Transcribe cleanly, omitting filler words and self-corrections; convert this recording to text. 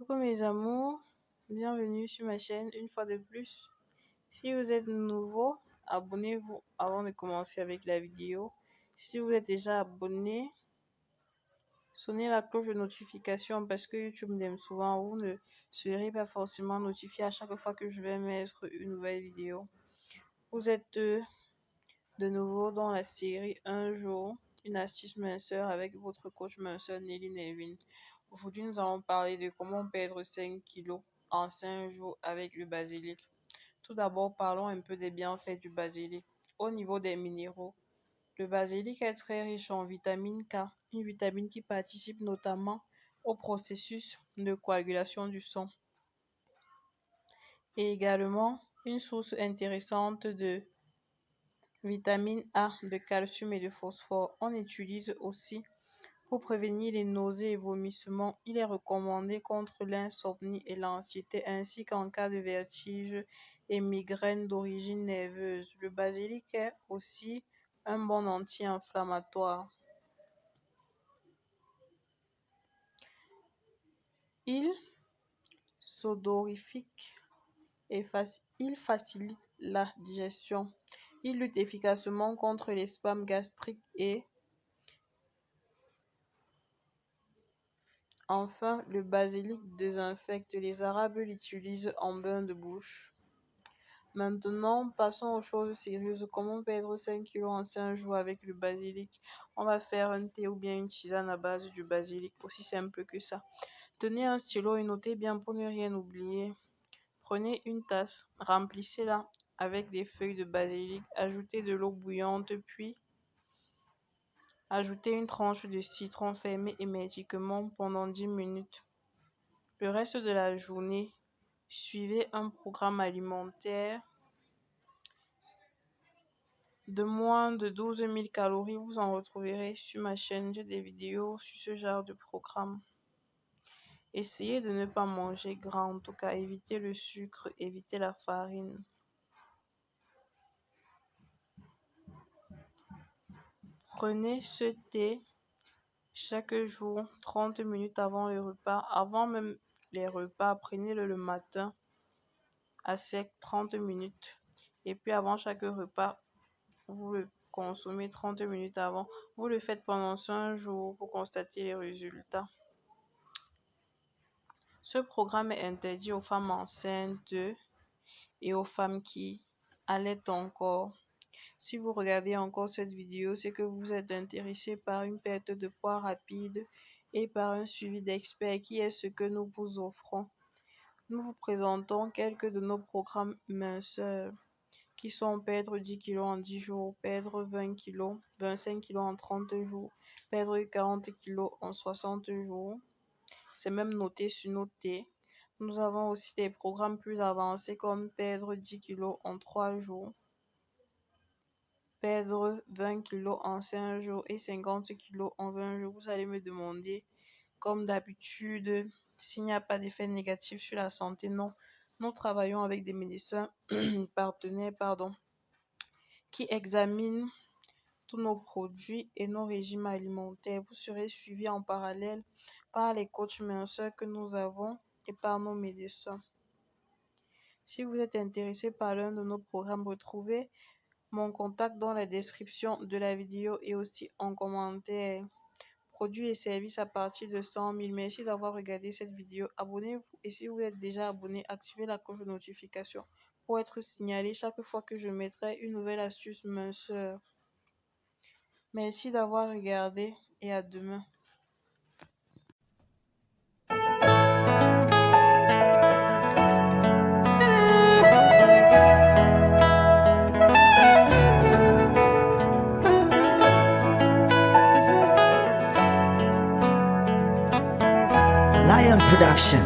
Coucou mes amours, bienvenue sur ma chaîne une fois de plus. Si vous êtes nouveau, abonnez-vous avant de commencer avec la vidéo. Si vous êtes déjà abonné, sonnez la cloche de notification parce que YouTube m'aime souvent. Vous ne serez pas forcément notifié à chaque fois que je vais mettre une nouvelle vidéo. Vous êtes de nouveau dans la série Un jour, une astuce minceur avec votre coach minceur Nelly Nevin. Aujourd'hui, nous allons parler de comment perdre 5 kilos en 5 jours avec le basilic. Tout d'abord, parlons un peu des bienfaits du basilic. Au niveau des minéraux, le basilic est très riche en vitamine K, une vitamine qui participe notamment au processus de coagulation du sang. Et également, une source intéressante de vitamine A, de calcium et de phosphore. On utilise aussi pour prévenir les nausées et vomissements. Il est recommandé contre l'insomnie et l'anxiété ainsi qu'en cas de vertige et migraine d'origine nerveuse. Le basilic est aussi un bon anti-inflammatoire. Il sodorifique et il facilite la digestion. Il lutte efficacement contre les spasmes gastriques et enfin, le basilic désinfecte. Les Arabes l'utilisent en bain de bouche. Maintenant, passons aux choses sérieuses. Comment perdre 5 kilos en 5 jours avec le basilic? On va faire un thé ou bien une tisane à base du basilic, aussi simple que ça. Tenez un stylo et notez bien pour ne rien oublier. Prenez une tasse, remplissez-la avec des feuilles de basilic, ajoutez de l'eau bouillante, puis ajoutez une tranche de citron, fermez hermétiquement pendant 10 minutes. Le reste de la journée, suivez un programme alimentaire de moins de 12 000 calories. Vous en retrouverez sur ma chaîne. J'ai des vidéos sur ce genre de programme. Essayez de ne pas manger gras, en tout cas, évitez le sucre, évitez la farine. Prenez ce thé chaque jour, 30 minutes avant le repas. Avant même les repas, prenez-le le matin à sec, 30 minutes. Et puis avant chaque repas, vous le consommez 30 minutes avant. Vous le faites pendant 5 jours pour constater les résultats. Ce programme est interdit aux femmes enceintes et aux femmes qui allaitent encore. Si vous regardez encore cette vidéo, c'est que vous êtes intéressé par une perte de poids rapide et par un suivi d'experts qui est ce que nous vous offrons. Nous vous présentons quelques de nos programmes minceurs qui sont perdre 10 kg en 10 jours, perdre 20 kg, 25 kg en 30 jours, perdre 40 kg en 60 jours. C'est même noté sur nos thés. Nous avons aussi des programmes plus avancés comme perdre 10 kg en 3 jours, perdre 20 kg en 5 jours et 50 kg en 20 jours. Vous allez me demander, comme d'habitude, s'il n'y a pas d'effet négatif sur la santé. Non, nous travaillons avec des médecins partenaires, qui examinent tous nos produits et nos régimes alimentaires. Vous serez suivi en parallèle par les coachs minceurs que nous avons et par nos médecins. Si vous êtes intéressé par l'un de nos programmes, retrouvez mon contact dans la description de la vidéo et aussi en commentaire. Produits et services à partir de 100 000. Merci d'avoir regardé cette vidéo. Abonnez-vous et si vous êtes déjà abonné, activez la cloche de notification pour être signalé chaque fois que je mettrai une nouvelle astuce minceur. Merci d'avoir regardé et à demain. Lion Production.